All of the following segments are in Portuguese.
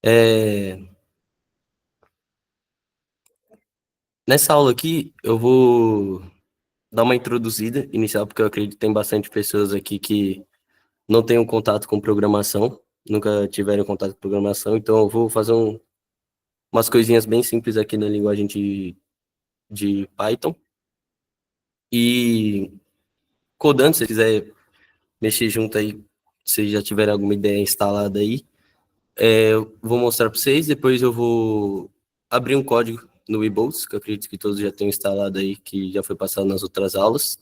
É, nessa aula aqui, eu vou dar uma introduzida inicial, porque eu acredito que tem bastante pessoas aqui que não têm um contato com programação, nunca tiveram contato com programação, então eu vou fazer umas coisinhas bem simples aqui na linguagem de Python. E codando, se você quiser mexer junto aí, se já tiver alguma ideia instalada aí, eu vou mostrar para vocês, depois eu vou abrir um código no eBolts, que eu acredito que todos já tenham instalado aí, que já foi passado nas outras aulas,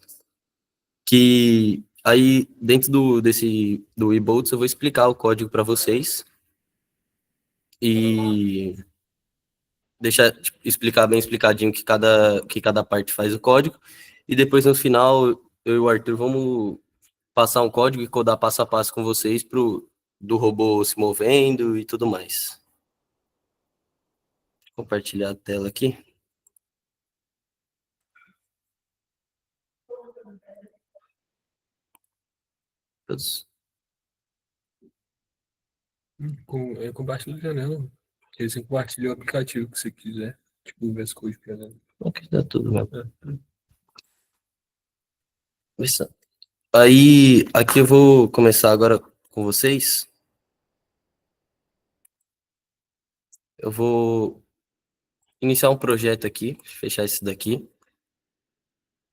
que aí dentro do eBolts eu vou explicar o código para vocês e deixar explicar bem explicadinho que cada parte faz o código, e depois no final eu e o Arthur vamos passar um código e codar passo a passo com vocês do robô se movendo e tudo mais. Vou compartilhar a tela aqui. Todos. Compartilha a janela. Aí você compartilha o aplicativo que você quiser. Tipo o VS Code, por exemplo. Aqui dá tudo mesmo. Aí, aqui eu vou começar agora com vocês. Eu vou iniciar um projeto aqui, fechar esse daqui.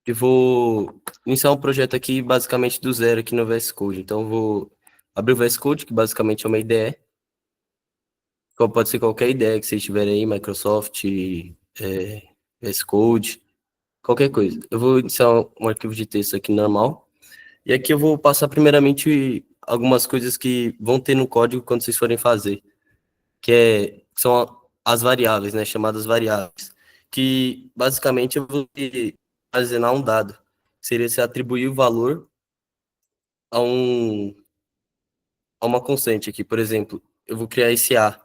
E vou iniciar um projeto aqui basicamente do zero aqui no VS Code. Então eu vou abrir o VS Code, que basicamente é uma IDE. Pode ser qualquer ideia que vocês tiverem aí, Microsoft, VS Code, qualquer coisa. Eu vou iniciar um arquivo de texto aqui normal. E aqui eu vou passar primeiramente algumas coisas que vão ter no código quando vocês forem fazer, que são as variáveis, né, chamadas variáveis, que basicamente eu vou armazenar um dado. Seria se atribuir o valor a, a uma constante aqui. Por exemplo, eu vou criar esse A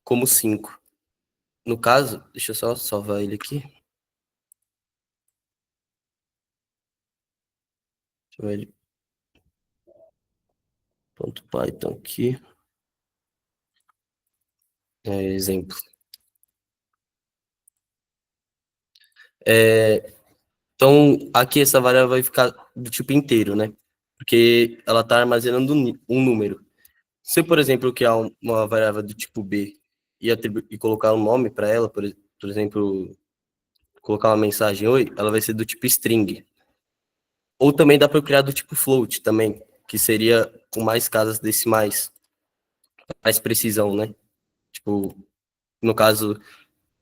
como 5. No caso, deixa eu só salvar ele aqui. Deixa eu ver ele. Ponto Python aqui. Exemplo. Então, aqui essa variável vai ficar do tipo inteiro, né? Porque ela está armazenando um número. Se, por exemplo, eu criar uma variável do tipo B e colocar um nome para ela, por exemplo, colocar uma mensagem oi, ela vai ser do tipo string. Ou também dá para eu criar do tipo float também, que seria com mais casas decimais, mais precisão, né? Tipo, no caso,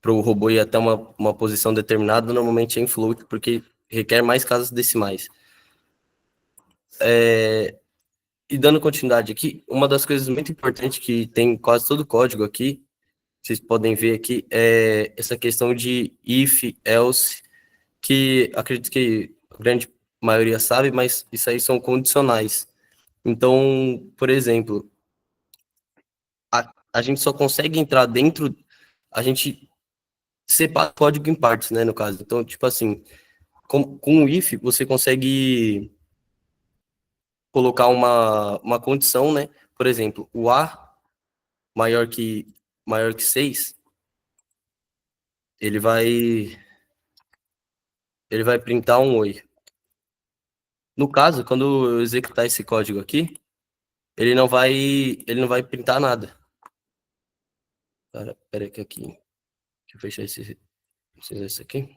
para o robô ir até uma posição determinada, normalmente é em float, porque requer mais casas decimais. E dando continuidade aqui, uma das coisas muito importantes que tem em quase todo o código aqui, vocês podem ver aqui, é essa questão de if, else, que acredito que a grande maioria sabe, mas isso aí são condicionais. Então, por exemplo, a gente só consegue entrar dentro, a gente separa o código em partes, né, no caso. Então, tipo assim, com o if, você consegue colocar uma condição, né? Por exemplo, o A maior que 6, ele vai ele vai printar um oi. No caso, quando eu executar esse código aqui, ele não vai printar nada. Pera que aqui. Deixa eu fechar esse aqui.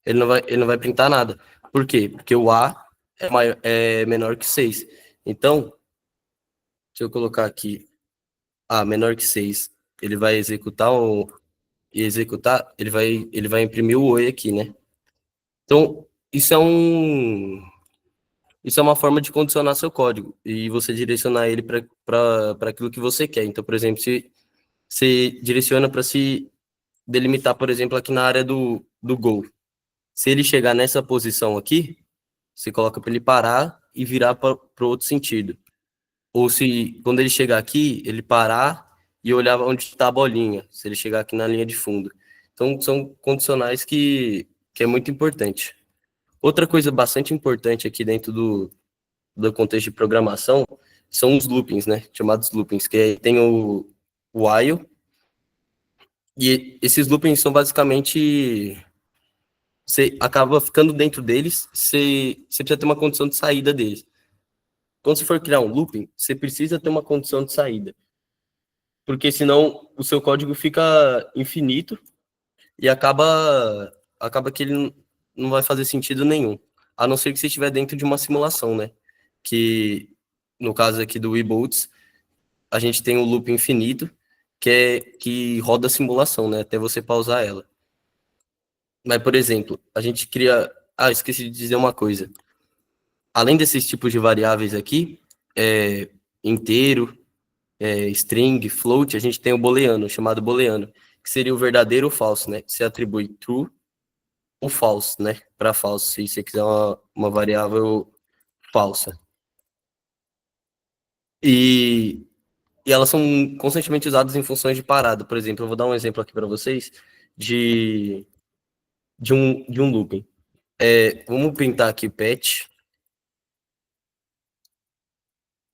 Ele não vai printar nada. Por quê? Porque o A é menor que 6. Então, se eu colocar aqui A menor que 6, ele vai ele vai imprimir o oi aqui, né? Então, isso é uma forma de condicionar seu código e você direcionar ele para aquilo que você quer. Então, por exemplo, se você direciona para se delimitar, por exemplo, aqui na área do gol. Se ele chegar nessa posição aqui, você coloca para ele parar e virar para o outro sentido. Ou se, quando ele chegar aqui, ele parar e olhar onde está a bolinha, se ele chegar aqui na linha de fundo. Então, são condicionais que é muito importante. Outra coisa bastante importante aqui dentro do contexto de programação são os loopings, né? Chamados loopings, que aí tem o while, e esses loopings são basicamente, você acaba ficando dentro deles, você precisa ter uma condição de saída deles. Quando você for criar um looping, você precisa ter uma condição de saída, porque senão o seu código fica infinito e acaba que ele não vai fazer sentido nenhum, a não ser que você estiver dentro de uma simulação, né? Que no caso aqui do eBolts, a gente tem o loop infinito, que roda a simulação, né? Até você pausar ela. Mas, por exemplo, a gente cria. Ah, esqueci de dizer uma coisa. Além desses tipos de variáveis aqui, inteiro, string, float, a gente tem o booleano, chamado booleano, que seria o verdadeiro ou falso, né? Você atribui true ou false, né? Para falso, se você quiser uma variável falsa. E elas são constantemente usadas em funções de parada. Por exemplo, eu vou dar um exemplo aqui para vocês de, de um looping. Vamos printar aqui patch.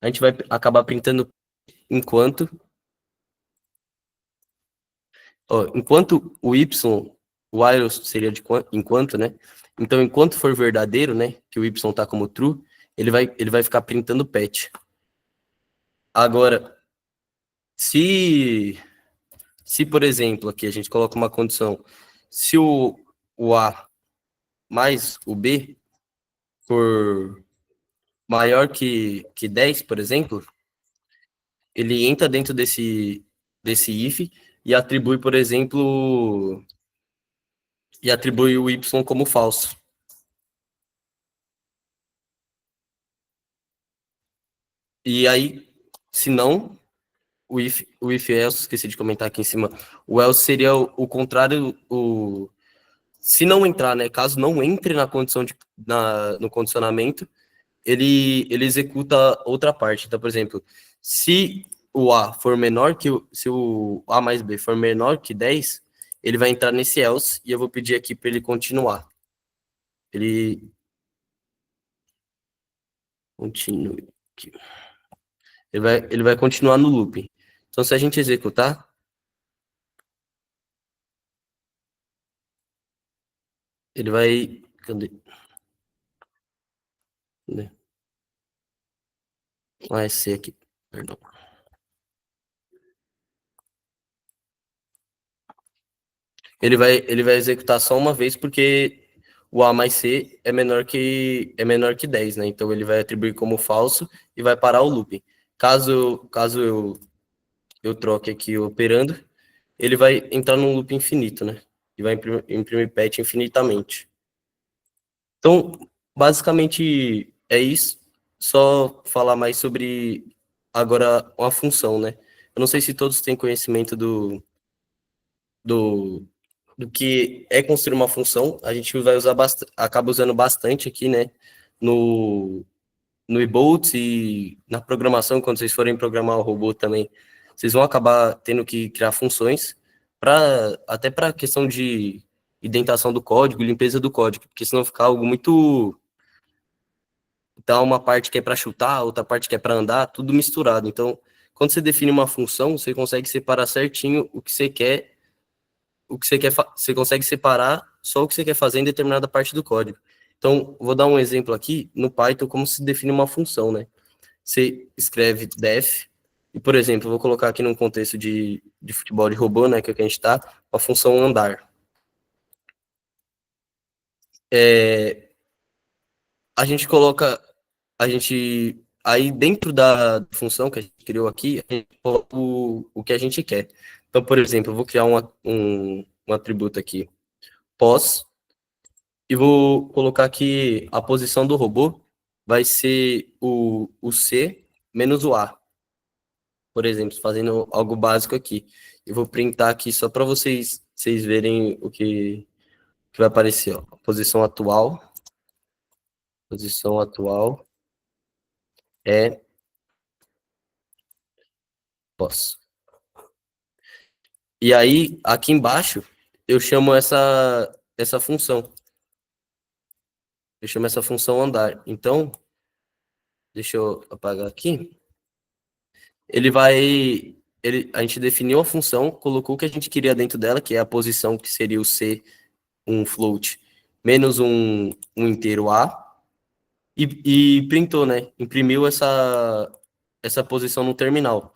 A gente vai acabar printando enquanto. Ó, enquanto o y, o while seria de enquanto, né? Então, enquanto for verdadeiro, né? Que o y tá como true, ele vai ficar printando patch. Agora, se, por exemplo, aqui a gente coloca uma condição, se o A mais o B for maior que 10, por exemplo, ele entra dentro desse if e atribui, por exemplo, o y como falso. E aí, se não, o if else, esqueci de comentar aqui em cima, o else seria o contrário, se não entrar, né, caso não entre na condição no condicionamento, ele executa outra parte. Então, por exemplo, se o A for menor se o A mais B for menor que 10, ele vai entrar nesse else e eu vou pedir aqui para ele continuar. Ele continue aqui. Ele vai continuar no loop. Então, se a gente executar, ele vai. Cadê? Cadê? Ah, é C aqui. Perdão. Ele vai executar só uma vez porque o A mais C é menor que 10, né? Então ele vai atribuir como falso e vai parar o looping. Caso eu troque aqui o operando, ele vai entrar num loop infinito, né? E vai imprimir patch infinitamente. Então, basicamente é isso. Só falar mais sobre agora uma função, né? Eu não sei se todos têm conhecimento do, do que é construir uma função. A gente vai usar acaba usando bastante aqui, né? No, no eBolts e na programação, quando vocês forem programar o robô também, vocês vão acabar tendo que criar funções até para questão de indentação do código, limpeza do código, porque senão fica algo muito. Então, uma parte que é para chutar, outra parte que é para andar, tudo misturado. Então, quando você define uma função, você consegue separar certinho você consegue separar só o que você quer fazer em determinada parte do código. Então, vou dar um exemplo aqui no Python como se define uma função, né? Você escreve def, e, por exemplo, eu vou colocar aqui num contexto de futebol de robô, né, que é o que a gente está, a função andar. A gente coloca, aí dentro da função que a gente criou aqui, a gente coloca o que a gente quer. Então, por exemplo, eu vou criar um atributo aqui, pos, e vou colocar aqui a posição do robô vai ser o C menos o A, por exemplo, fazendo algo básico aqui. Eu vou printar aqui só para vocês verem o que vai aparecer. Ó. Posição atual é pos. E aí, aqui embaixo, eu chamo essa função. eu chamo essa função andar. Então, deixa eu apagar aqui. A gente definiu a função, colocou o que a gente queria dentro dela, que é a posição que seria o C, um float, menos um inteiro A, e printou, né? Imprimiu essa posição no terminal.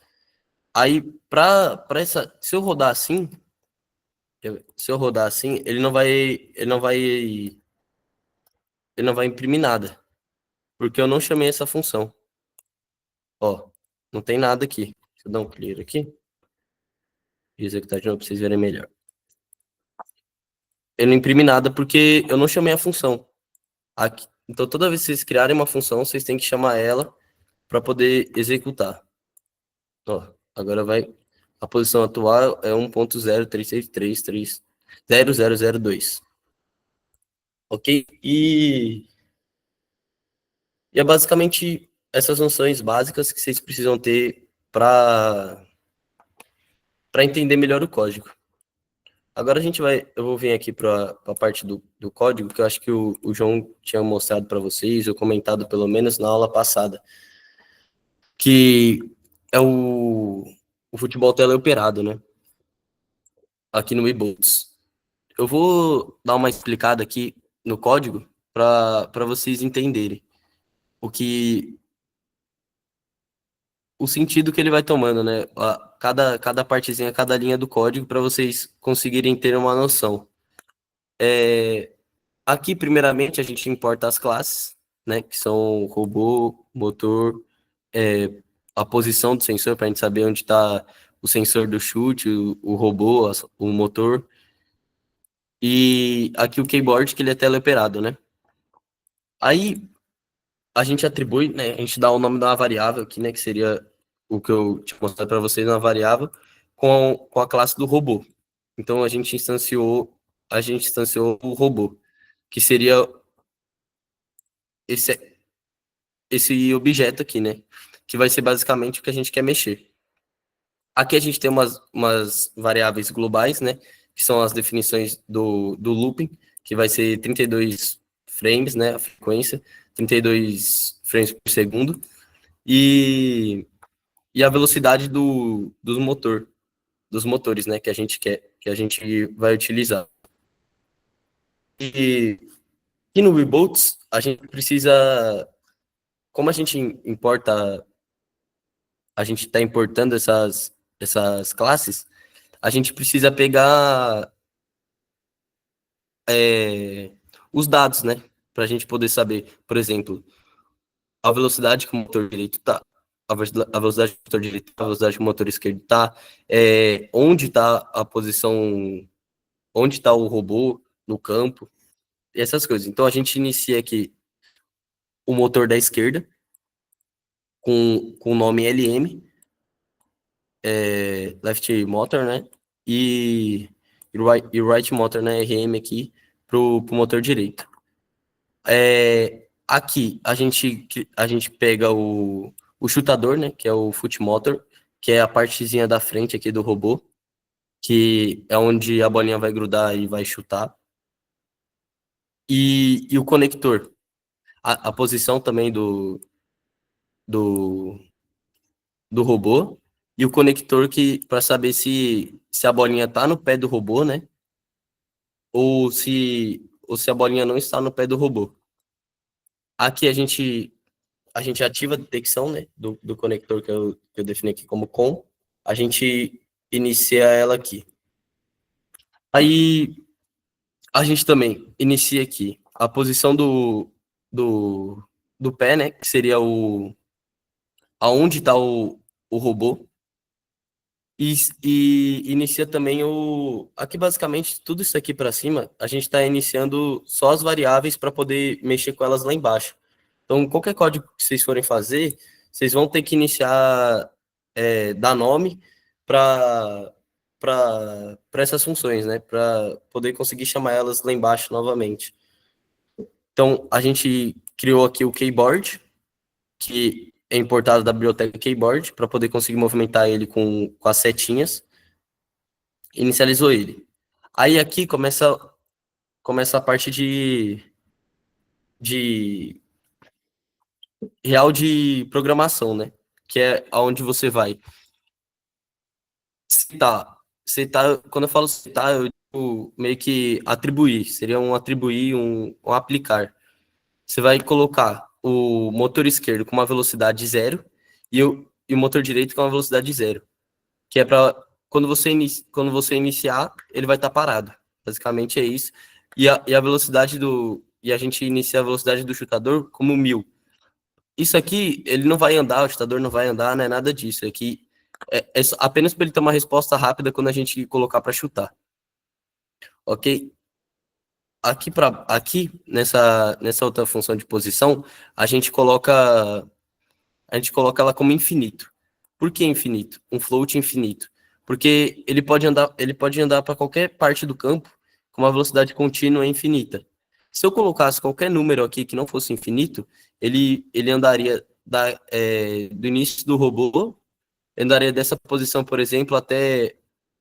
Aí, se eu rodar assim, ele não vai imprimir nada, porque eu não chamei essa função. Ó, não tem nada aqui. Deixa eu dar um clear aqui e executar de novo para vocês verem melhor. Ele não imprime nada porque eu não chamei a função. Aqui, então, toda vez que vocês criarem uma função, vocês têm que chamar ela para poder executar. Ó, agora vai. A posição atual é 1.03633300002. Ok? E é basicamente essas noções básicas que vocês precisam ter para entender melhor o código. Agora eu vou vir aqui para a parte do código, que eu acho que o João tinha mostrado para vocês, ou comentado pelo menos na aula passada, que é o futebol teleoperado, né? Aqui no eBolts. Eu vou dar uma explicada aqui no código para vocês entenderem o sentido que ele vai tomando, né? Cada partezinha, cada linha do código, para vocês conseguirem ter uma noção. Aqui, primeiramente, a gente importa as classes, né? Que são robô, motor, a posição do sensor, para a gente saber onde está o sensor do chute, o robô, o motor. E aqui o keyboard, que ele é teleoperado, né? Aí, a gente atribui, né? A gente dá o nome de uma variável aqui, né? Que seria o que eu te mostrar para vocês, uma variável com a classe do robô. Então, a gente instanciou o robô, que seria esse, esse objeto aqui, né? Que vai ser basicamente o que a gente quer mexer. Aqui a gente tem umas variáveis globais, né? Que são as definições do looping, que vai ser 32 frames, né? A frequência, 32 frames por segundo. E a velocidade dos motores, né? Que a gente vai utilizar. E no Rebolts, a gente precisa, como a gente importa, a gente está importando essas classes, a gente precisa pegar os dados, né? Para a gente poder saber, por exemplo, a velocidade que o motor direito está, a velocidade que o motor direito tá, a velocidade que o motor esquerdo está, onde está a posição, onde está o robô no campo, e essas coisas. Então, a gente inicia aqui o motor da esquerda, com o nome LM, Left Motor, né? E Right Motor, né? RM aqui, pro motor direito. Aqui a gente pega o chutador, né? Que é o Foot Motor, que é a partezinha da frente aqui do robô, que é onde a bolinha vai grudar e vai chutar. E o conector, a posição também do, do robô, e o conector que para saber se a bolinha tá no pé do robô, né? Ou se a bolinha não está no pé do robô. Aqui a gente ativa a detecção, né, do conector que eu defini aqui como com. A gente inicia ela aqui. Aí a gente também inicia aqui a posição do, do pé, né, que seria aonde está o robô. E inicia também aqui basicamente tudo isso aqui para cima, a gente está iniciando só as variáveis para poder mexer com elas lá embaixo. Então, qualquer código que vocês forem fazer, vocês vão ter que iniciar, dar nome para essas funções, né? Para poder conseguir chamar elas lá embaixo novamente. Então, a gente criou aqui o keyboard, que é importado da biblioteca keyboard, para poder conseguir movimentar ele com as setinhas. Inicializou ele. Aí aqui começa a parte de real de programação, né? Que é aonde você vai citar. Citar, quando eu falo citar, eu digo meio que atribuir. Seria um atribuir, um aplicar. Você vai colocar o motor esquerdo com uma velocidade zero e o motor direito com uma velocidade zero. Que é para quando você iniciar, ele vai estar parado. Basicamente é isso. E a velocidade do. E a gente inicia a velocidade do chutador como 1.000. Isso aqui, ele não vai andar, o chutador não vai andar, não é nada disso. Aqui é apenas para ele ter uma resposta rápida quando a gente colocar para chutar. Ok? Aqui nessa outra função de posição, a gente coloca ela como infinito. Por que infinito? Um float infinito. Porque ele pode andar para qualquer parte do campo com uma velocidade contínua infinita. Se eu colocasse qualquer número aqui que não fosse infinito, ele andaria do início do robô, andaria dessa posição, por exemplo, até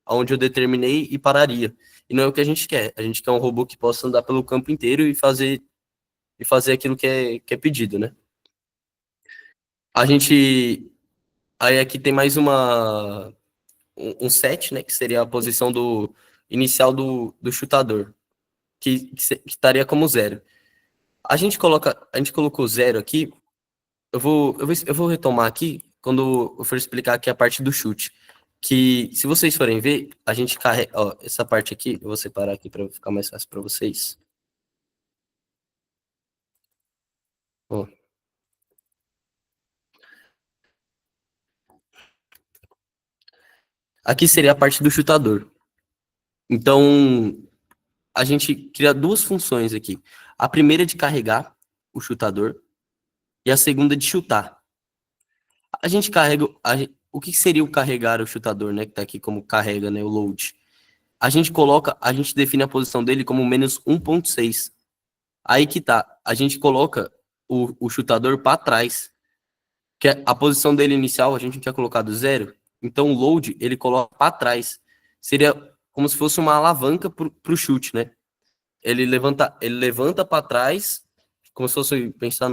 onde eu determinei e pararia. E não é o que a gente quer. A gente quer um robô que possa andar pelo campo inteiro e fazer aquilo que é pedido, né? A gente Aí aqui tem mais um set, né? Que seria a posição do inicial do chutador, que estaria como zero. A gente colocou zero aqui. Eu vou retomar aqui quando eu for explicar aqui a parte do chute. Que se vocês forem ver, a gente carrega. Ó, essa parte aqui, eu vou separar aqui para ficar mais fácil para vocês. Ó, aqui seria a parte do chutador. Então, a gente cria duas funções aqui. A primeira é de carregar o chutador e a segunda é de chutar. A gente carrega. O que seria o carregar o chutador, né? Que tá aqui como carrega, né? O load. A gente define a posição dele como menos 1,6. Aí que tá. A gente coloca o chutador para trás. Que a posição dele inicial, a gente não tinha colocado zero. Então o load, ele coloca para trás. Seria como se fosse uma alavanca pro chute, né? Ele levanta para trás, como se fosse pensar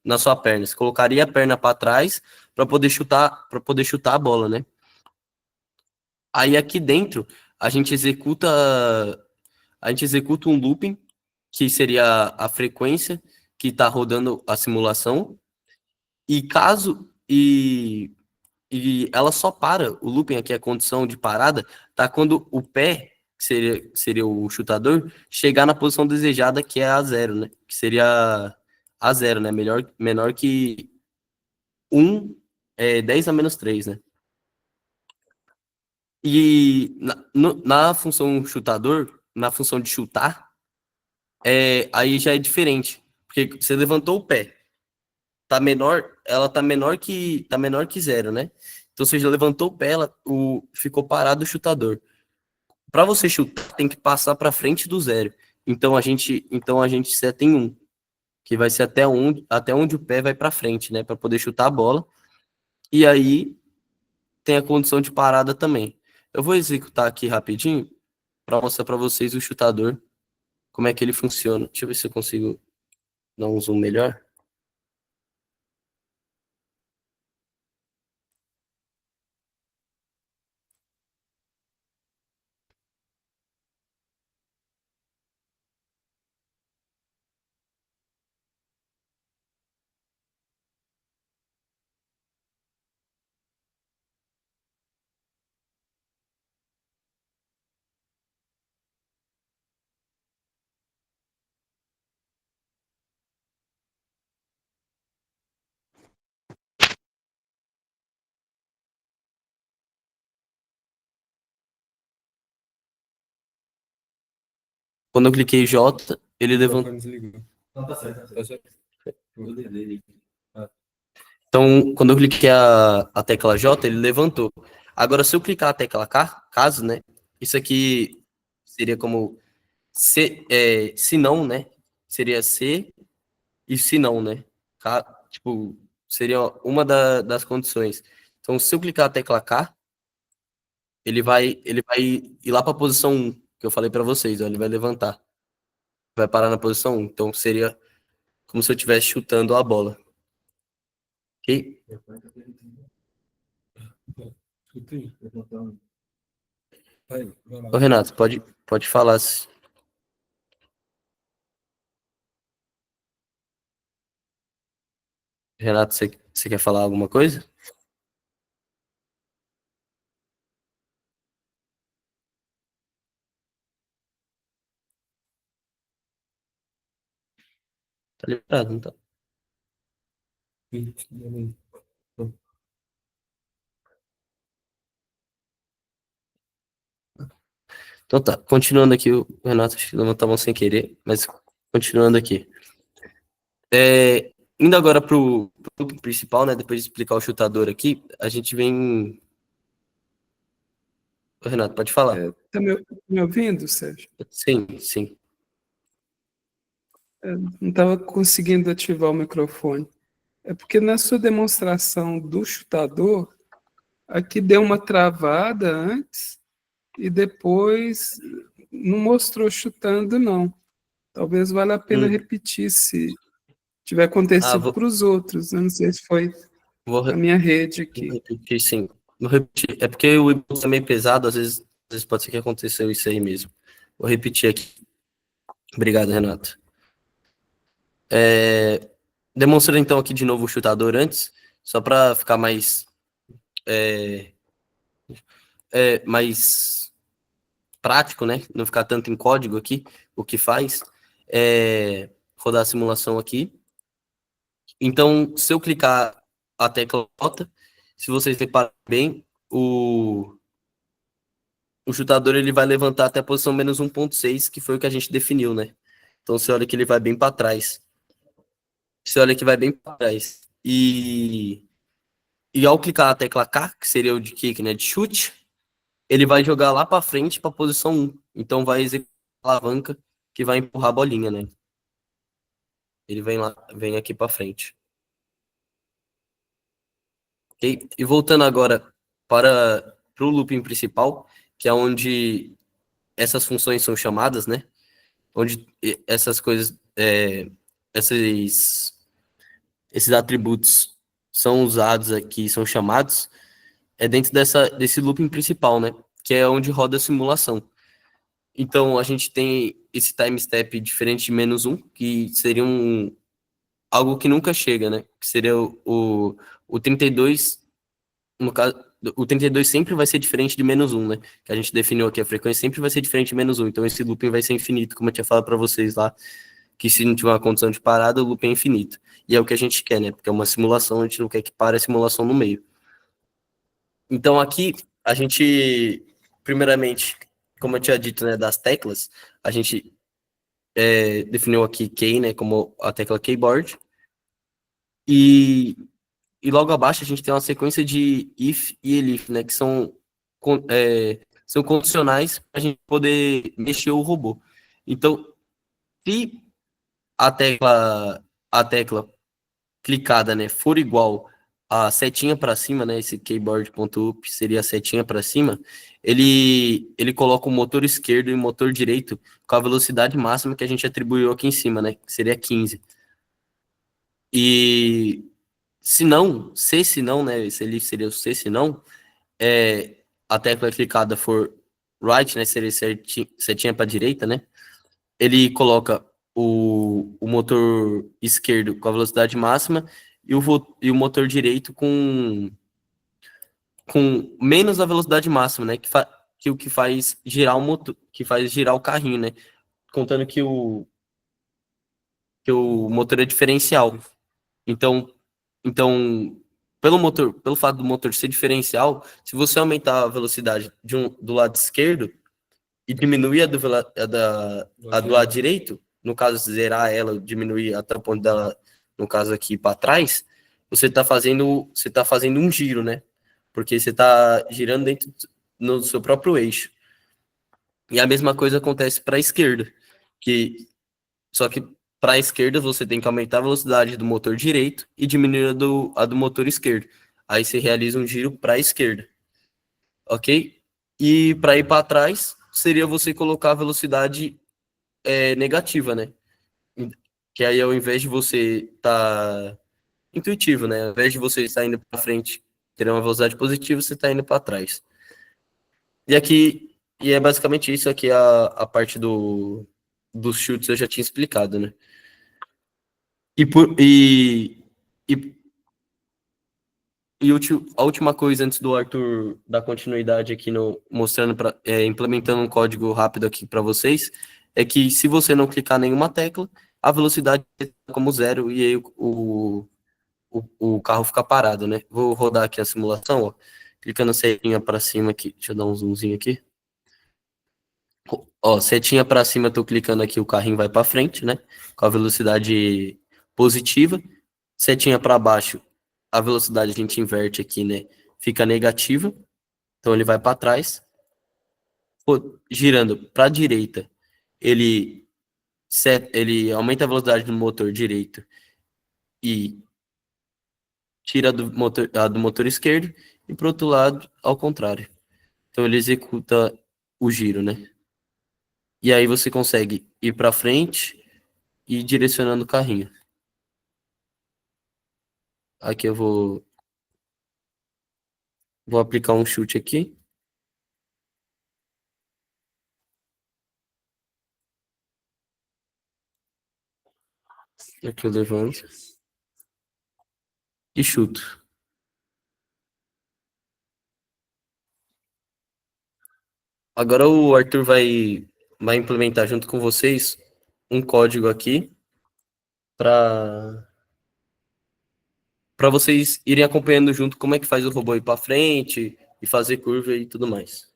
na sua perna. Você colocaria a perna para trás para poder chutar a bola, né? Aí aqui dentro a gente executa um looping, que seria a frequência que está rodando a simulação, e caso e ela só para, o looping aqui, a condição de parada, tá quando o pé, que seria o chutador, chegar na posição desejada, que é a zero, né? Que seria a zero, né? Menor que 10 a menos 3, né? E na função chutador, na função de chutar, aí já é diferente. Porque você levantou o pé, ela tá menor que zero, né? Então você já levantou o pé, ficou parado o chutador. Para você chutar, tem que passar para frente do zero. Então a gente seta em 1, que vai ser até onde o pé vai para frente, né, para poder chutar a bola. E aí tem a condição de parada também. Eu vou executar aqui rapidinho para mostrar para vocês o chutador, como é que ele funciona. Deixa eu ver se eu consigo dar um zoom melhor. Quando eu cliquei J, ele O levantou. microfone desligou. Não, tá certo, tá Tá certo. certo? Eu delay. Então, quando eu cliquei a tecla J, ele levantou. Agora, se eu clicar a tecla K, caso, né? Isso aqui seria como se não, né? Seria se e se não, né? Tipo, seria uma das condições. Então, se eu clicar a tecla K, ele vai ir lá para a posição 1, que eu falei para vocês, ó, ele vai levantar. Vai parar na posição 1. Então, seria como se eu estivesse chutando a bola. Ok? Escuta aí. Vai lá. Ô, Renato, pode falar. Renato, você quer falar alguma coisa? Tá liberado, não tá? Então tá, continuando aqui, o Renato acho que levantou a mão sem querer, mas continuando aqui. Indo agora pro principal, né? Depois de explicar o chutador aqui, a gente vem. Ô, Renato, pode falar. Tá me ouvindo, Sérgio? Sim, sim. Não estava conseguindo ativar o microfone. É porque na sua demonstração do chutador, aqui deu uma travada antes e depois não mostrou chutando, não. Talvez valha a pena repetir se tiver acontecido vou, para os outros. Eu não sei se foi vou, a minha rede vou aqui. repetir, sim. Vou repetir. É porque o e-book é meio pesado, às vezes pode ser que aconteceu isso aí mesmo. Vou repetir aqui. Obrigado, Renato. Demonstrando então aqui de novo o chutador antes, só para ficar mais prático, né? Não ficar tanto em código aqui, o que faz é rodar a simulação aqui. Então, se eu clicar a tecla J, se vocês repararem bem, o chutador ele vai levantar até a posição menos 1.6, que foi o que a gente definiu, né? Então, você olha que ele vai bem para trás. Você olha que vai bem para trás. E ao clicar na tecla K, que seria o de kick, né, de chute, ele vai jogar lá para frente para a posição 1. Então vai executar a alavanca que vai empurrar a bolinha, né? Ele vem aqui para frente. Ok? E voltando agora para o looping principal, que é onde essas funções são chamadas, né? Onde essas coisas, esses atributos são usados aqui, são chamados, é dentro desse looping principal, né? Que é onde roda a simulação. Então, a gente tem esse time step diferente de -1, que seria algo que nunca chega, né? Que seria o 32, no caso, o 32 sempre vai ser diferente de -1, né? Que a gente definiu aqui, a frequência sempre vai ser diferente de -1. Então, esse looping vai ser infinito, como eu tinha falado para vocês lá, que se não tiver uma condição de parada, o looping é infinito. E é o que a gente quer, né? Porque é uma simulação, a gente não quer que pare a simulação no meio. Então, aqui, a gente, primeiramente, como eu tinha dito, né, das teclas, a gente definiu aqui key, né, como a tecla keyboard, e logo abaixo a gente tem uma sequência de if e elif, né, que são condicionais para a gente poder mexer o robô. Então, se a tecla clicada, né, for igual a setinha para cima, né, esse keyboard.up seria a setinha para cima, ele coloca o motor esquerdo e o motor direito com a velocidade máxima que a gente atribuiu aqui em cima, né, que seria 15. E se não, né, esse ali seria o se não, a tecla clicada for right, né, seria setinha para direita, né, ele coloca o motor esquerdo com a velocidade máxima e o motor direito com menos a velocidade máxima, né? Que o que faz girar o motor, que faz girar o carrinho, né? Contando que o motor é diferencial. Então, pelo fato do motor ser diferencial, se você aumentar a velocidade do lado esquerdo e diminuir a do lado direito, no caso, zerar ela, diminuir até o ponto dela, no caso aqui, para trás, você está fazendo um giro, né? Porque você está girando dentro no seu próprio eixo. E a mesma coisa acontece para a esquerda, só que para a esquerda você tem que aumentar a velocidade do motor direito e diminuir a do motor esquerdo. Aí você realiza um giro para a esquerda, ok? E para ir para trás seria você colocar a velocidade negativa, né? Que aí, ao invés de você estar intuitivo, né? Ao invés de você estar indo para frente, ter uma velocidade positiva, você está indo para trás. E aqui, e é basicamente isso aqui a parte dos chutes eu já tinha explicado, né? E, por, e, a última coisa antes do Arthur dar continuidade aqui no mostrando implementando um código rápido aqui para vocês, é que se você não clicar nenhuma tecla, a velocidade é como zero e aí o carro fica parado, né? Vou rodar aqui a simulação, ó. Clicando a setinha para cima aqui. Deixa eu dar um zoomzinho aqui. Ó, setinha para cima, eu tô clicando aqui, o carrinho vai para frente, né? Com a velocidade positiva. Setinha para baixo, a velocidade a gente inverte aqui, né? Fica negativa. Então ele vai para trás. Pô, girando para a direita, ele ele aumenta a velocidade do motor direito e tira do motor esquerdo e para outro lado, ao contrário. Então ele executa o giro, né? E aí você consegue ir para frente e ir direcionando o carrinho. Aqui eu vou aplicar um chute aqui. Aqui eu levanto e chuto. Agora o Arthur vai implementar junto com vocês um código aqui para vocês irem acompanhando junto como é que faz o robô ir para frente e fazer curva e tudo mais.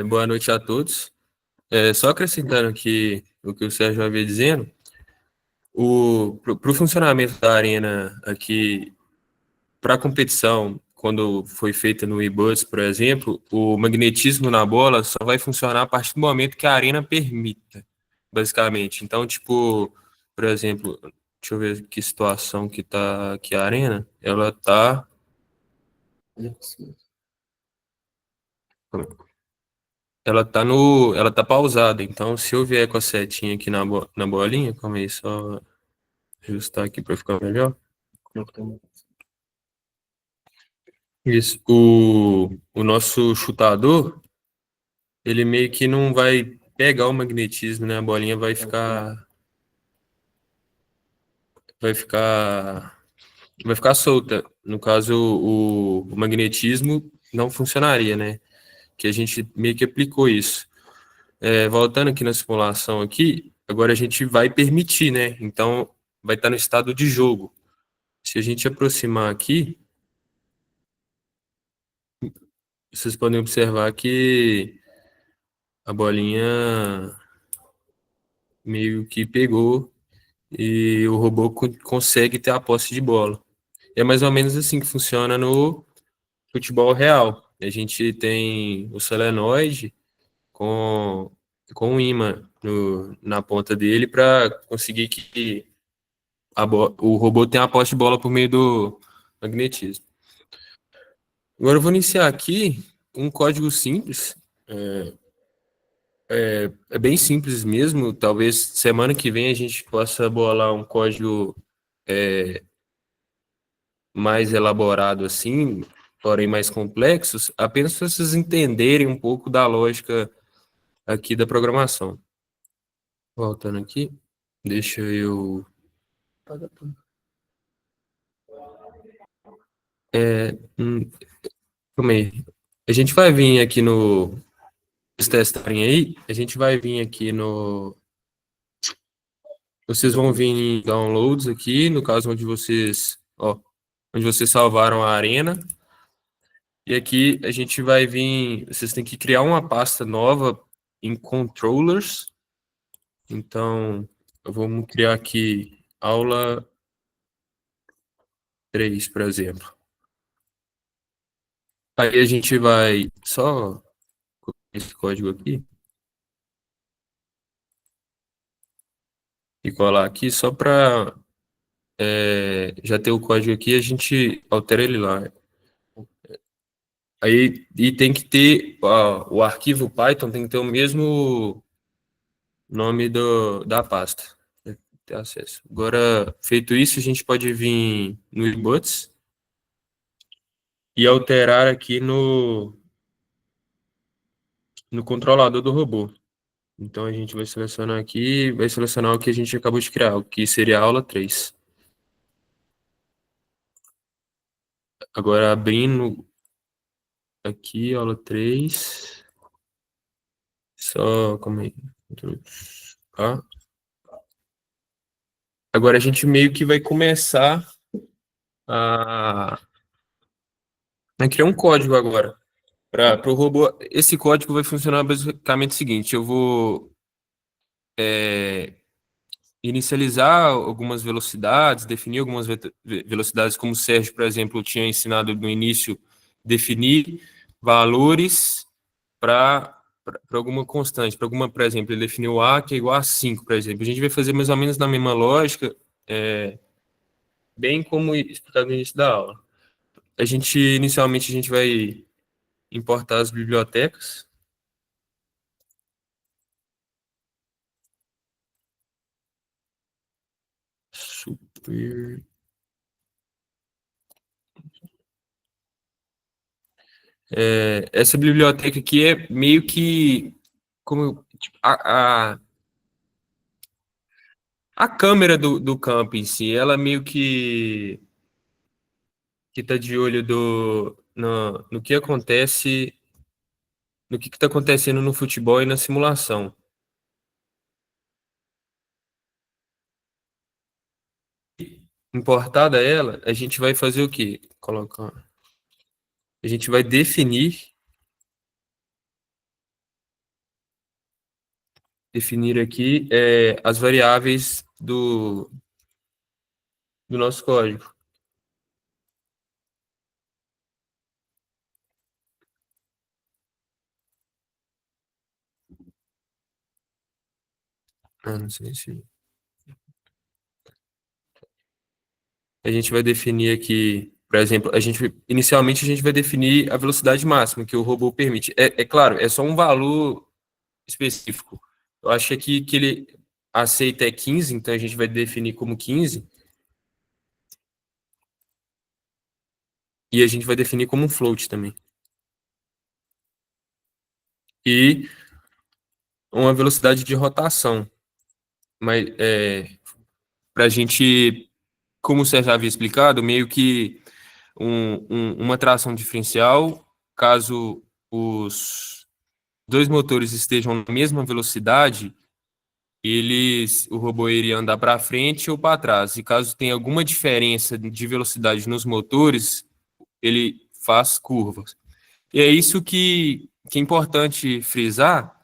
Boa noite a todos. Só acrescentando aqui o que o Sérgio havia dizendo, para o funcionamento da arena aqui, para a competição, quando foi feita no e-bus, por exemplo, o magnetismo na bola só vai funcionar a partir do momento que a arena permita, basicamente. Então, tipo, por exemplo, deixa eu ver que situação que tá aqui a arena. Ela tá pausada. Então, se eu vier com a setinha aqui na bolinha, calma aí, só ajustar aqui para ficar melhor. Isso. O nosso chutador, ele meio que não vai pegar o magnetismo, né? A bolinha vai ficar solta. No caso, o magnetismo não funcionaria, né? Que a gente meio que aplicou isso. Voltando aqui na simulação aqui, agora a gente vai permitir, né? Então, vai estar no estado de jogo. Se a gente aproximar aqui, vocês podem observar que a bolinha meio que pegou e o robô consegue ter a posse de bola. É mais ou menos assim que funciona no futebol real. A gente tem o solenoide com, com um ímã na ponta dele para conseguir que o robô tenha a posse de bola por meio do magnetismo. Agora eu vou iniciar aqui um código simples. É bem simples mesmo. Talvez semana que vem a gente possa bolar um código mais elaborado assim, porém mais complexos, apenas para vocês entenderem um pouco da lógica aqui da programação. Voltando aqui, deixa eu. Calma aí. A gente vai vir aqui no. Vocês testarem aí, a gente vai vir aqui no. Vocês vão vir em downloads aqui, no caso onde vocês. Ó, onde vocês salvaram a arena. E aqui a gente vai vir. Vocês têm que criar uma pasta nova em controllers. Então, vamos criar aqui aula 3, por exemplo. Aí a gente vai só copiar esse código aqui e colar aqui só para já ter o código aqui, a gente altera ele lá. Aí, e tem que ter, o arquivo Python tem que ter o mesmo nome da pasta, pra ter acesso. Agora, feito isso, a gente pode vir no iButs e alterar aqui no controlador do robô. Então, a gente vai selecionar aqui, vai selecionar o que a gente acabou de criar, o que seria a aula 3. Agora, abrindo aqui, aula 3. Só, como é? Tá? Agora a gente meio que vai começar a criar um código agora para o robô. Esse código vai funcionar basicamente o seguinte: eu vou inicializar algumas velocidades, definir algumas velocidades, como o Sérgio, por exemplo, tinha ensinado no início, definir valores para alguma constante, para alguma, por exemplo, ele definiu A que é igual a 5, por exemplo. A gente vai fazer mais ou menos na mesma lógica, bem como explicado no início da aula. Inicialmente, a gente vai importar as bibliotecas. Super. Essa biblioteca aqui é meio que como tipo, a câmera do campo em si, ela meio que tá de olho no que acontece, no que está acontecendo no futebol e na simulação. Importada ela, a gente vai fazer o quê? Colocar. A gente vai definir aqui as variáveis do nosso código. Não sei se... A gente vai definir aqui, por exemplo, inicialmente a gente vai definir a velocidade máxima que o robô permite. É claro, é só um valor específico. Eu acho que ele aceita 15, então a gente vai definir como 15. E a gente vai definir como um float também. E uma velocidade de rotação. Mas para a gente, como o Sérgio já havia explicado, meio que uma tração diferencial, caso os dois motores estejam na mesma velocidade, o robô iria andar para frente ou para trás. E caso tenha alguma diferença de velocidade nos motores, ele faz curvas. E é isso que é importante frisar,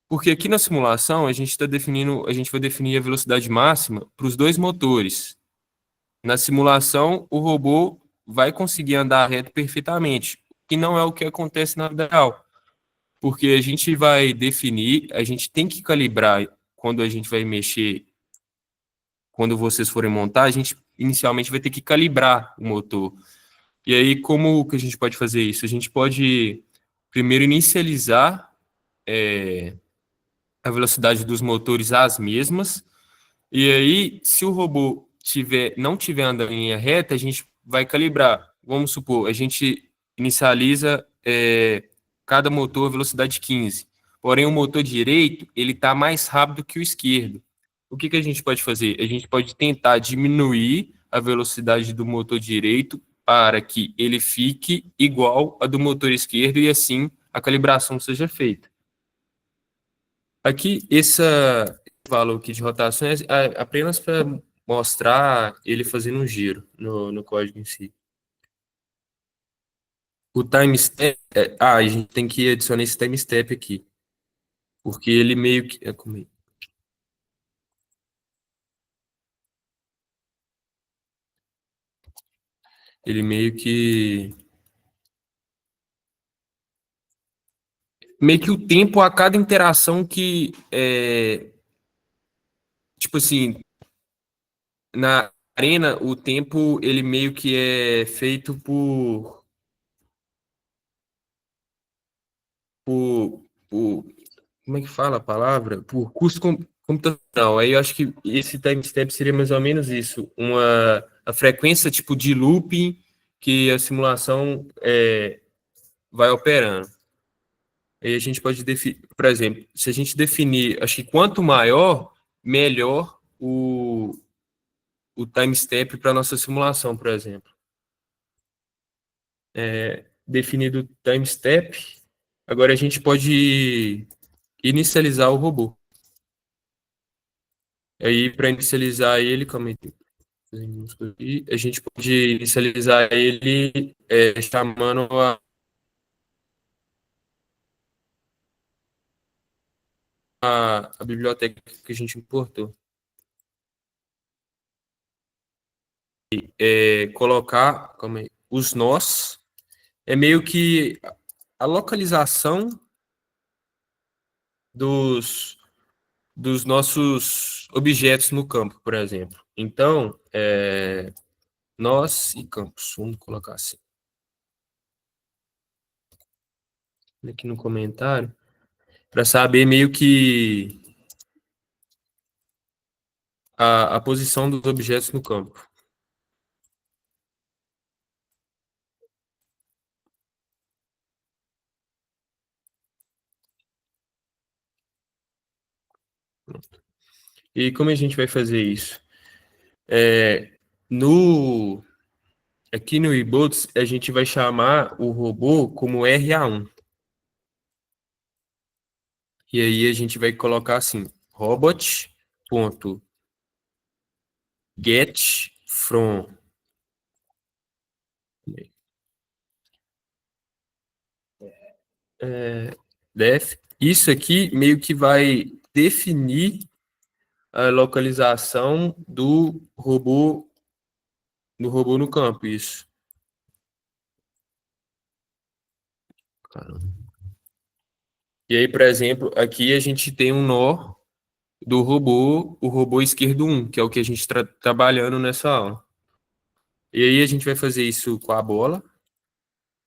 porque aqui na simulação a gente vai definir a velocidade máxima para os dois motores. Na simulação, o robô vai conseguir andar reto perfeitamente, que não é o que acontece na vida real. Porque a gente tem que calibrar quando a gente vai mexer, quando vocês forem montar, a gente inicialmente vai ter que calibrar o motor. E aí, como que a gente pode fazer isso? A gente pode primeiro inicializar a velocidade dos motores às mesmas, e aí, se o robô não tiver andando em linha reta, a gente vai calibrar. Vamos supor, a gente inicializa cada motor a velocidade 15. Porém, o motor direito, ele está mais rápido que o esquerdo. O que a gente pode fazer? A gente pode tentar diminuir a velocidade do motor direito para que ele fique igual a do motor esquerdo e assim a calibração seja feita. Aqui, esse valor aqui de rotação é apenas para mostrar ele fazendo um giro no código em si. O time step, a gente tem que adicionar esse time step aqui, porque ele meio que... Ele meio que o tempo a cada interação que tipo assim, na arena o tempo ele meio que é feito por como é que fala a palavra? Por custo computacional. Aí eu acho que esse timestamp seria mais ou menos isso, a frequência tipo de looping que a simulação vai operando. Aí a gente pode definir, por exemplo, se a gente definir, acho que quanto maior, melhor o timestamp para nossa simulação, por exemplo. Definido o timestamp, agora a gente pode inicializar o robô. Aí, para inicializar ele, calma aí, a gente pode inicializar ele chamando a biblioteca que a gente importou. Colocar calma aí, os nós, é meio que a localização dos nossos objetos no campo, por exemplo. Então, nós e campos, vamos colocar assim. Aqui no comentário, para saber meio que a posição dos objetos no campo. Pronto. E como a gente vai fazer isso? Aqui no eBots, a gente vai chamar o robô como RA1. E aí a gente vai colocar assim, robot.get from def. Isso aqui meio que vai definir a localização do robô no campo, isso. Caramba. E aí, por exemplo, aqui a gente tem um nó do robô, o robô esquerdo 1, que é o que a gente está trabalhando nessa aula. E aí a gente vai fazer isso com a bola.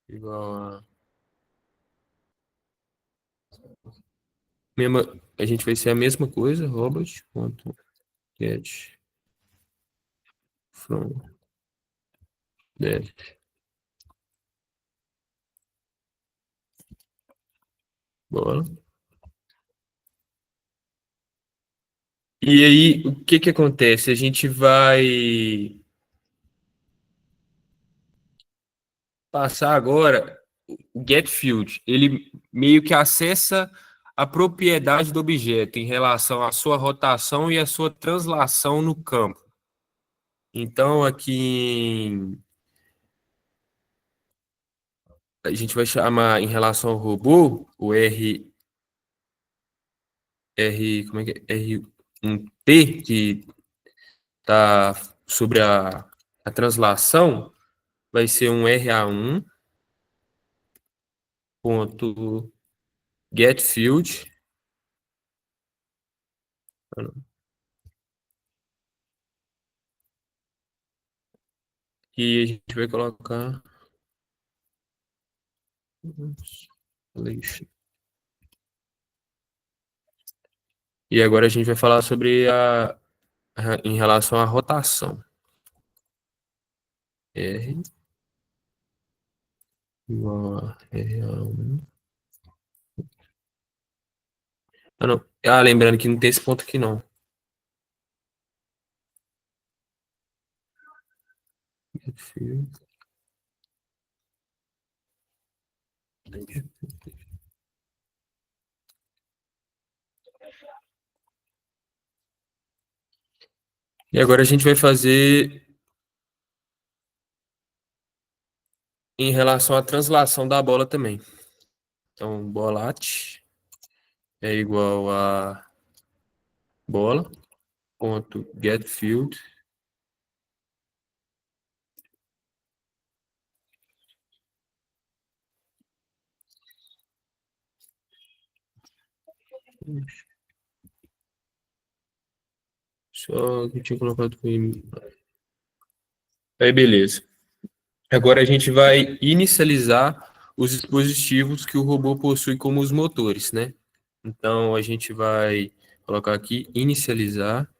Igual a gente vai ser a mesma coisa, robot.get from def. Bola. E aí, o que que acontece? A gente vai passar agora o getField. Ele meio que acessa a propriedade do objeto em relação à sua rotação e à sua translação no campo. Então, aqui a gente vai chamar em relação ao robô o como é que é? R1T, que está sobre a translação, vai ser um RA1.getField. E a gente vai colocar e agora a gente vai falar sobre em relação à rotação. R igual a R1. Não. Lembrando que não tem esse ponto aqui, não. E agora a gente vai fazer em relação à translação da bola também. Então, bolat é igual a bola.getField. Só que eu tinha colocado com aí, beleza. Agora a gente vai inicializar os dispositivos que o robô possui como os motores, né? Então, a gente vai colocar aqui, inicializar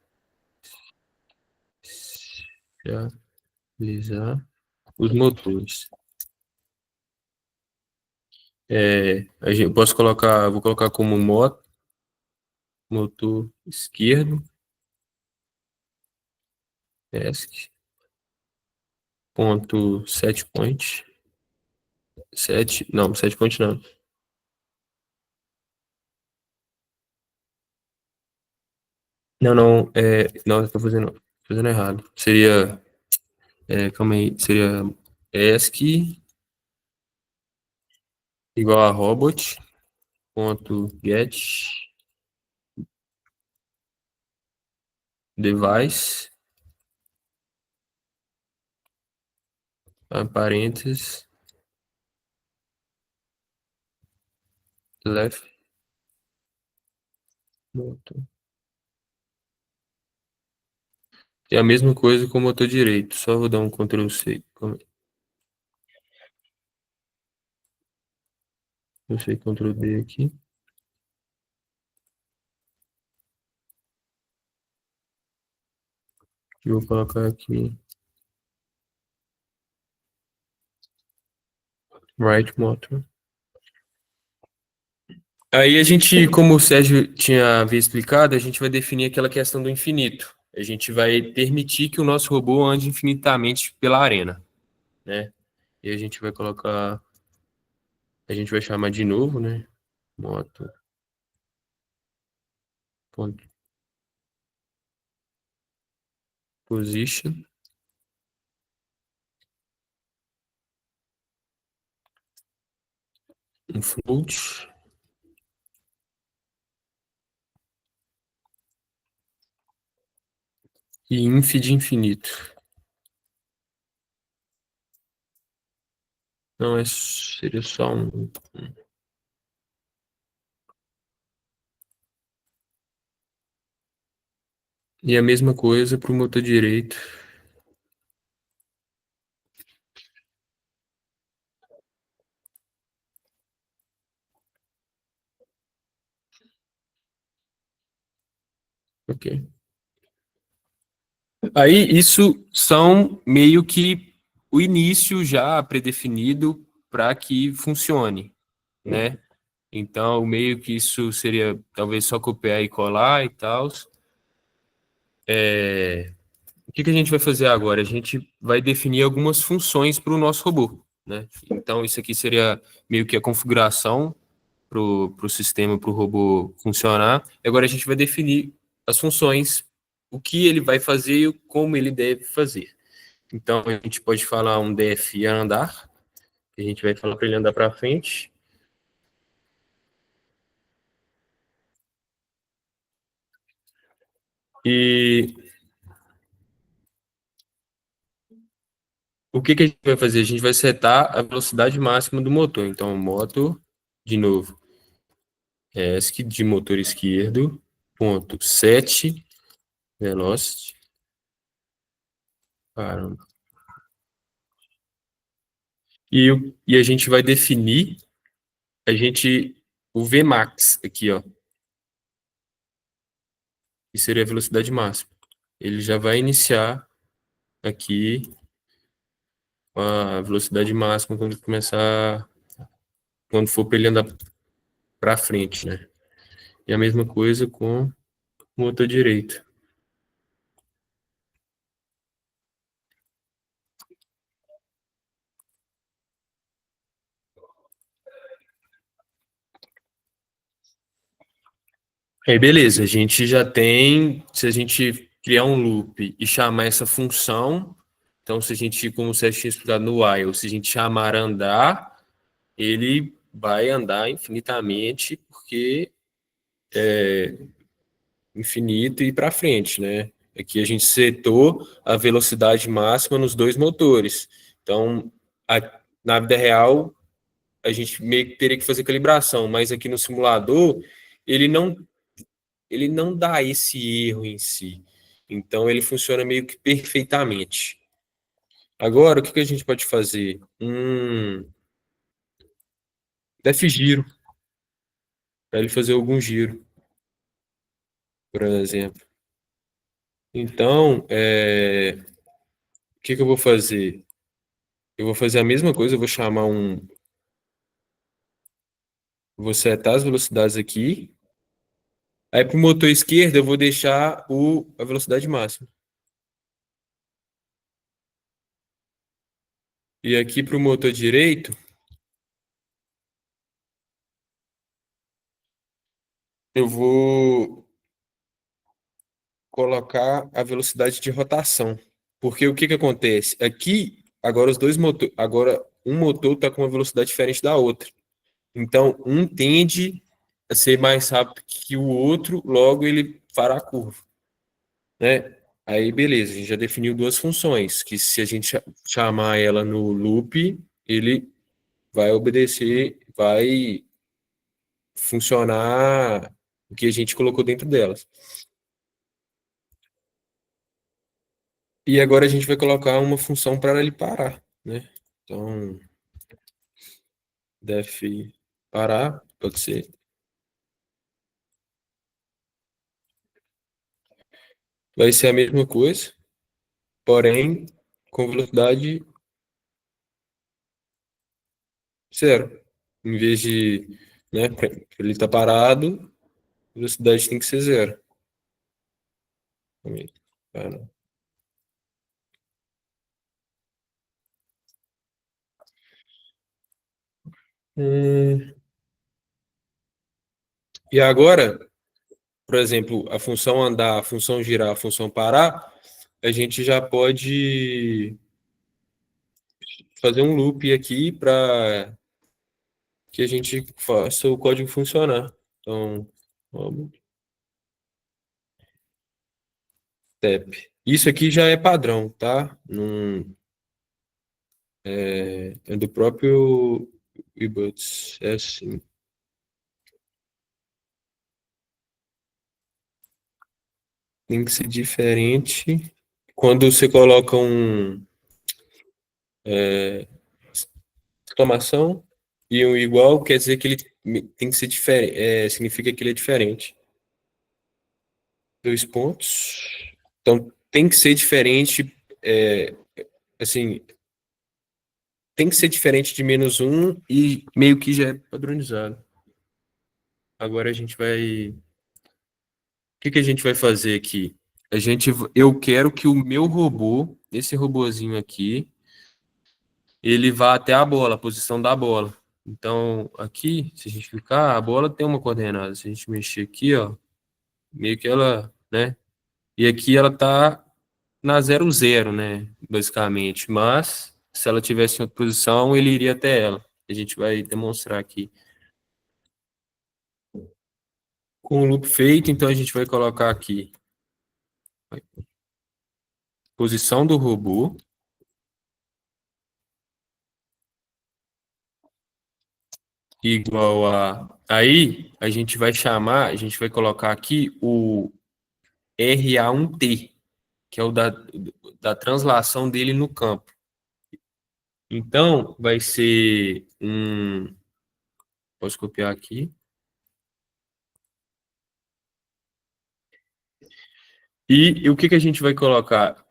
os motores. Vou colocar como motor esquerdo, task, ponto set point, set point não. Não, eu tô fazendo errado. Seria, calma aí, seria ESC igual a robot, ponto get device, parênteses, left, motor. É a mesma coisa com o motor direito, só vou dar um Ctrl C. Ctrl C, Ctrl D aqui. E vou colocar aqui right motor. Aí a gente, como o Sérgio havia explicado, a gente vai definir aquela questão do infinito. A gente vai permitir que o nosso robô ande infinitamente pela arena, né? E a gente vai colocar, a gente vai chamar de novo, né? Moto. Ponto. Position. Um float. E inf de infinito. Não, seria só um. E a mesma coisa para o motor direito. Ok. Aí, isso são meio que o início já predefinido para que funcione, né? Então, meio que isso seria talvez só copiar e colar e tal. O que a gente vai fazer agora? A gente vai definir algumas funções para o nosso robô, né? Então, isso aqui seria meio que a configuração para o sistema, para o robô funcionar. E agora a gente vai definir as funções, o que ele vai fazer e como ele deve fazer. Então, a gente pode falar um df andar, que a gente vai falar para ele andar para frente. E o que a gente vai fazer? A gente vai setar a velocidade máxima do motor. Então, motor, de novo, ESC de motor esquerdo, ponto, set, velocity, caramba. E a gente vai definir o Vmax aqui, ó. Que seria a velocidade máxima. Ele já vai iniciar aqui a velocidade máxima quando for para ele andar para frente, né? E a mesma coisa com o motor direito. Aí, beleza, a gente já tem, se a gente criar um loop e chamar essa função, então se a gente, como você tinha explicado no while, se a gente chamar andar, ele vai andar infinitamente, porque é infinito e para frente, né? Aqui a gente setou a velocidade máxima nos dois motores. Então, na vida real, a gente meio que teria que fazer calibração, mas aqui no simulador, ele não ele não dá esse erro em si. Então, ele funciona meio que perfeitamente. Agora, o que a gente pode fazer? def giro, para ele fazer algum giro, por exemplo. Então, o que que eu vou fazer? Eu vou fazer a mesma coisa, eu vou chamar vou setar as velocidades aqui. Aí para o motor esquerdo eu vou deixar a velocidade máxima. E aqui para o motor direito, eu vou colocar a velocidade de rotação. Porque o que que acontece? Aqui, agora os dois motores, agora um motor está com uma velocidade diferente da outra. Então, um tende a ser mais rápido que o outro, logo ele fará a curva, né? Aí, beleza, a gente já definiu duas funções, que se a gente chamar ela no loop, ele vai obedecer, vai funcionar o que a gente colocou dentro delas. E agora a gente vai colocar uma função para ele parar, né? Então, def parar, pode ser. Vai ser a mesma coisa, porém com velocidade zero. Em vez de, né, pra ele estar parado, a velocidade tem que ser zero. Para. E agora, por exemplo, a função andar, a função girar, a função parar, a gente já pode fazer um loop aqui para que a gente faça o código funcionar. Então, vamos. Step. Isso aqui já é padrão, tá? É do próprio eBuds. É assim. Tem que ser diferente. Quando você coloca exclamação e um igual, quer dizer que ele tem que ser diferente. Significa que ele é diferente. 2 pontos. Então, tem que ser diferente. Assim, tem que ser diferente de -1 e meio que já é padronizado. Agora a gente vai. O que que a gente vai fazer aqui? Eu quero que o meu robô, esse robozinho aqui, ele vá até a bola, a posição da bola. Então, aqui, se a gente clicar, a bola tem uma coordenada. Se a gente mexer aqui, ó, meio que ela, né? E aqui ela tá na 0, 0, né? Basicamente. Mas, se ela tivesse em outra posição, ele iria até ela. A gente vai demonstrar aqui. Com o loop feito, então a gente vai colocar aqui posição do robô. Igual a. Aí, a gente vai chamar, a gente vai colocar aqui o RA1T, que é o da translação dele no campo. Então, vai ser um. Posso copiar aqui. E o que que a gente vai colocar?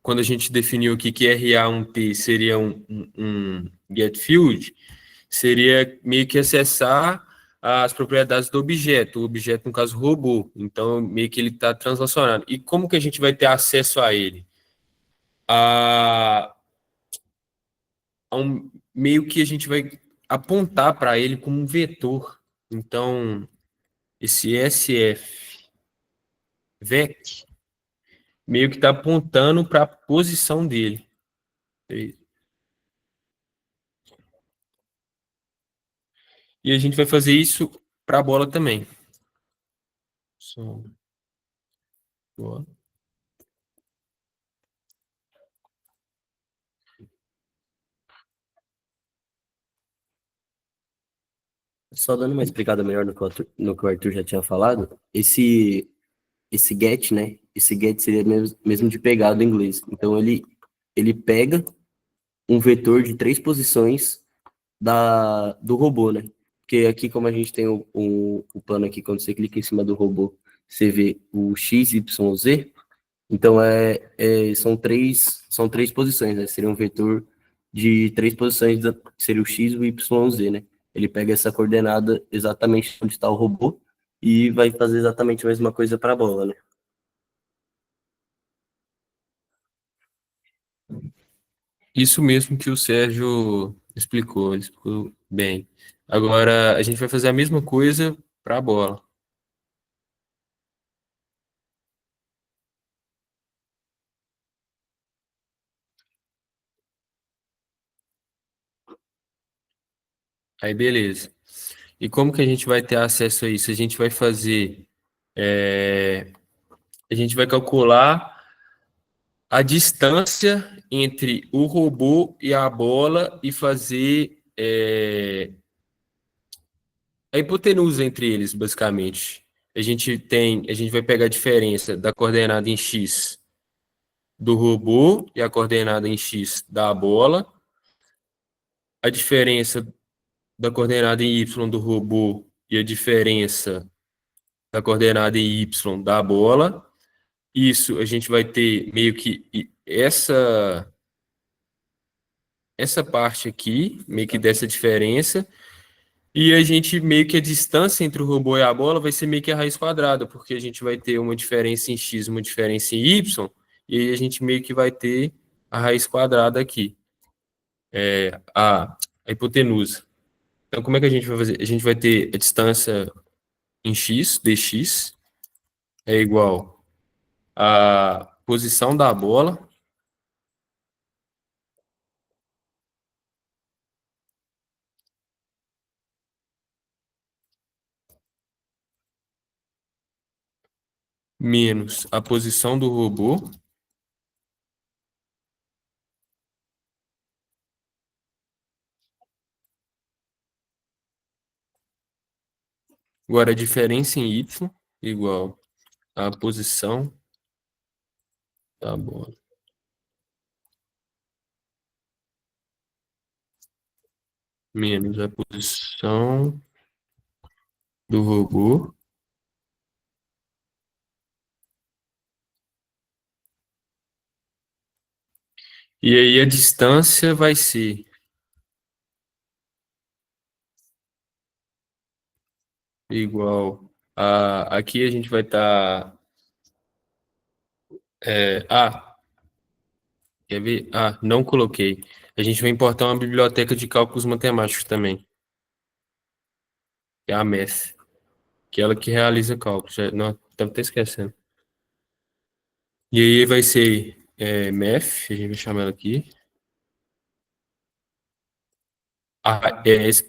Quando a gente definiu aqui que RA1T seria um get field, seria meio que acessar as propriedades do objeto, o objeto, no caso, robô. Então, meio que ele está translacionado. E como que a gente vai ter acesso a ele? Meio que a gente vai apontar para ele como um vetor. Então, esse SF vec meio que está apontando para a posição dele. E a gente vai fazer isso para a bola também. Boa. Só dando uma explicada melhor no que o Arthur já tinha falado, esse get, né? Esse get seria mesmo de pegar do inglês. Então, ele pega um vetor de 3 posições do robô, né? Porque aqui, como a gente tem o plano aqui, quando você clica em cima do robô, você vê o X, Y, Z. Então, são três posições, né? Seria um vetor de 3 posições, que seria o X, o Y, o Z, né? Ele pega essa coordenada exatamente onde está o robô e vai fazer exatamente a mesma coisa para a bola, né? Isso mesmo que o Sérgio explicou, ele explicou bem. Agora, a gente vai fazer a mesma coisa para a bola. Aí, beleza. E como que a gente vai ter acesso a isso? A gente vai fazer, a gente vai calcular a distância entre o robô e a bola e fazer a hipotenusa entre eles, basicamente. A gente vai pegar a diferença da coordenada em x do robô e a coordenada em x da bola, a diferença da coordenada em y do robô e a diferença da coordenada em y da bola. Isso a gente vai ter meio que essa parte aqui, meio que dessa diferença, e a gente meio que a distância entre o robô e a bola vai ser meio que a raiz quadrada, porque a gente vai ter uma diferença em x, uma diferença em y, e aí a gente meio que vai ter a raiz quadrada aqui, a hipotenusa. Então, como é que a gente vai fazer? A gente vai ter a distância em x, dx, é igual à posição da bola menos a posição do robô agora a diferença em y igual à posição da bola menos a posição do robô e aí a distância vai ser igual a aqui a gente vai estar quer ver? Não coloquei. A gente vai importar uma biblioteca de cálculos matemáticos também, que é a MEF, que é ela que realiza cálculos. Não, estava até esquecendo. E aí vai ser MEF, a gente vai chamar ela aqui.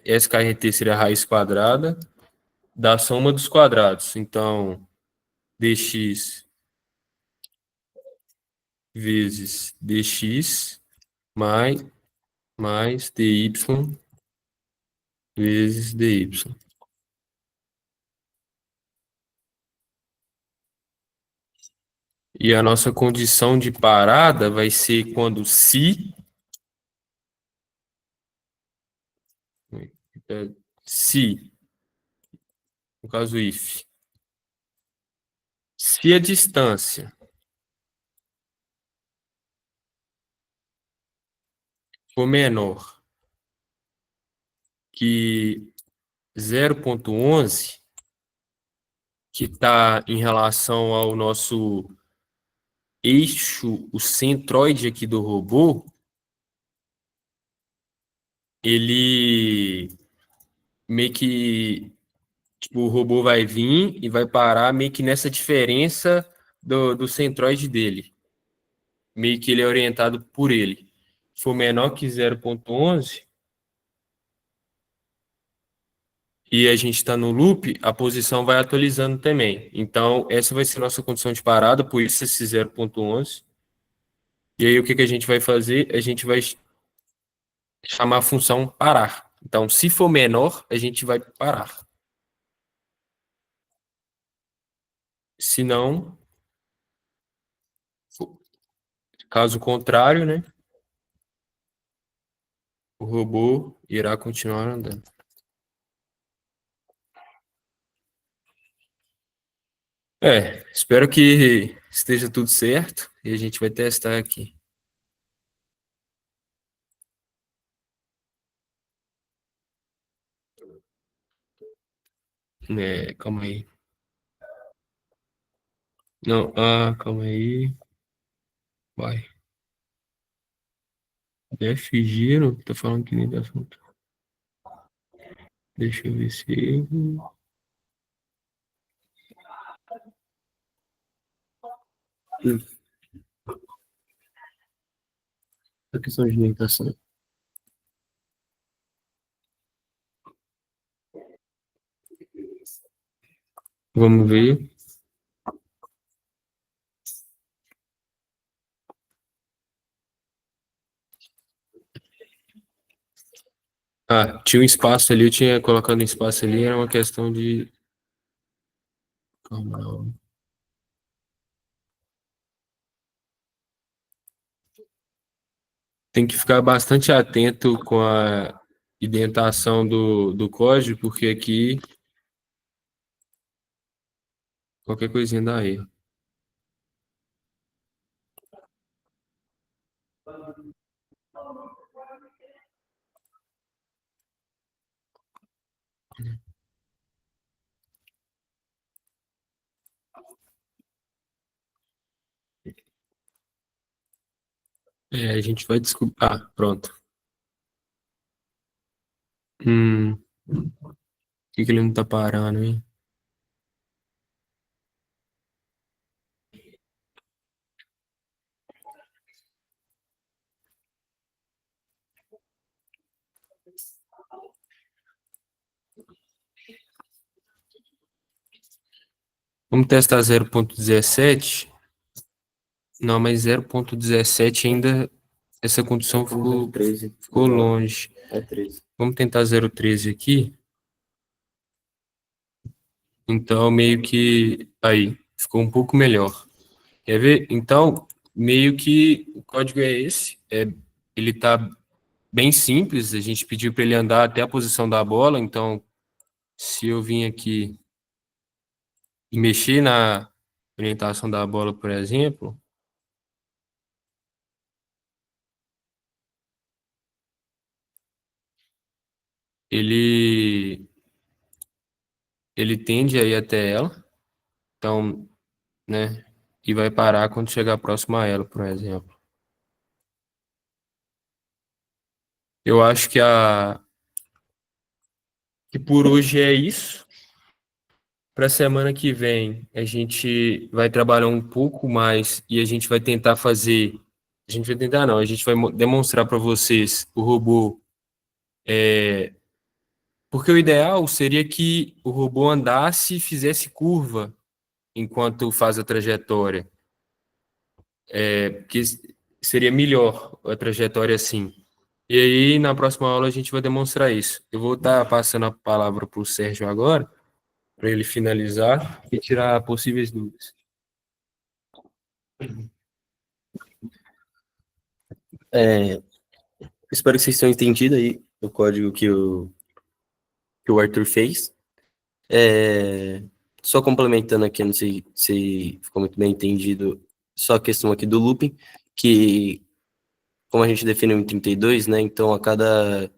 SKRT seria a raiz quadrada da soma dos quadrados. Então, dx vezes dx mais dy vezes dy. E a nossa condição de parada vai ser quando se, no caso if, se a distância for menor que 0,11, que está em relação ao nosso eixo, o centroide aqui do robô, ele meio que tipo, o robô vai vir e vai parar meio que nessa diferença do centroide dele. Meio que ele é orientado por ele. Se for menor que 0,11 e a gente está no loop, a posição vai atualizando também. Então, essa vai ser a nossa condição de parada, por isso esse 0,11. E aí, o que a gente vai fazer? A gente vai chamar a função parar. Então, se for menor, a gente vai parar. Se não, caso contrário, né? o robô irá continuar andando. Espero que esteja tudo certo e a gente vai testar aqui. Calma aí. Não, calma aí. Vai. Def giro, tá falando que nem assunto. Deixa eu ver se eu... A questão de limitação. Vamos ver. Tinha um espaço ali, eu tinha colocado um espaço ali, era uma questão de... Calma, não. Tem que ficar bastante atento com a indentação do código, porque aqui qualquer coisinha dá erro. A gente vai descobrir. Pronto. Por que ele não tá parando, hein? Vamos testar 0.17. Não, mas 0.17 ainda, essa condição ficou 13. ficou longe. É 13. Vamos tentar 0.13 aqui. Então, meio que aí, ficou um pouco melhor. Quer ver? Então, meio que o código é esse. Ele tá bem simples. A gente pediu para ele andar até a posição da bola. Então, se eu vim aqui e mexer na orientação da bola, por exemplo, ele tende a ir até ela. Então, né? E vai parar quando chegar próximo a ela, por exemplo. Eu acho que por hoje é isso. Para a semana que vem, a gente vai trabalhar um pouco mais e a gente vai tentar fazer. A gente vai tentar, não, a gente vai demonstrar para vocês o robô. Porque o ideal seria que o robô andasse e fizesse curva enquanto faz a trajetória. Porque seria melhor a trajetória assim. E aí, na próxima aula, a gente vai demonstrar isso. Eu vou estar passando a palavra para o Sérgio agora, para ele finalizar e tirar possíveis dúvidas. Espero que vocês tenham entendido aí o código que o Arthur fez. Só complementando aqui, não sei se ficou muito bem entendido, só a questão aqui do looping, que como a gente definiu em 32, né, então a cada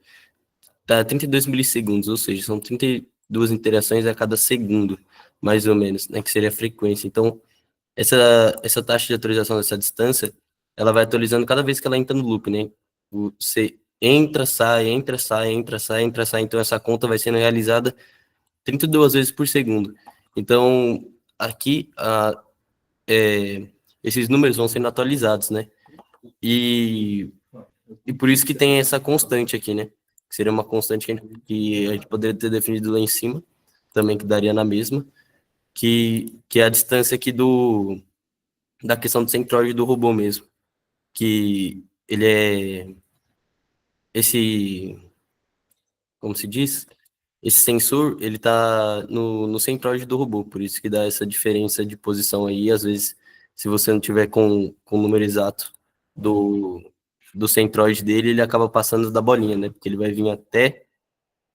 32 milissegundos, ou seja, são 32 interações a cada segundo, mais ou menos, né, que seria a frequência. Então, essa taxa de atualização dessa distância, ela vai atualizando cada vez que ela entra no loop, né? Você entra, sai, entra, sai, entra, sai, entra, sai. Então, essa conta vai sendo realizada 32 vezes por segundo. Então, aqui, esses números vão sendo atualizados, né? E por isso que tem essa constante aqui, né? Que seria uma constante que a gente poderia ter definido lá em cima, também que daria na mesma, que é a distância aqui da questão do centroide do robô mesmo, que ele é como se diz? Esse sensor, ele tá no centroide do robô, por isso que dá essa diferença de posição aí, às vezes, se você não tiver com o número exato do do centroide dele, ele acaba passando da bolinha, né? Porque ele vai vir até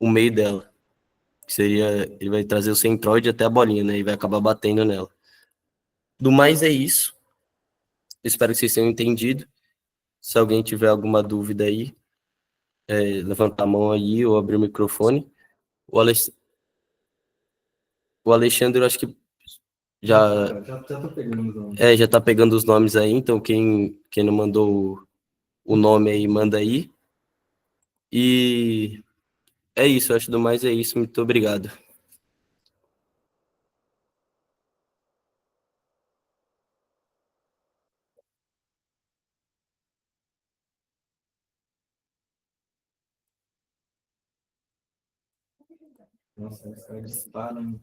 o meio dela. Que seria, ele vai trazer o centroide até a bolinha, né? E vai acabar batendo nela. Do mais é isso. Espero que vocês tenham entendido. Se alguém tiver alguma dúvida aí, levanta a mão aí ou abre o microfone. O Alexandre, eu acho que Já tô pegando. já tá pegando os nomes aí, então quem não mandou o nome aí, manda aí. E é isso, eu acho do mais é isso. Muito obrigado. Nossa, os caras disparam.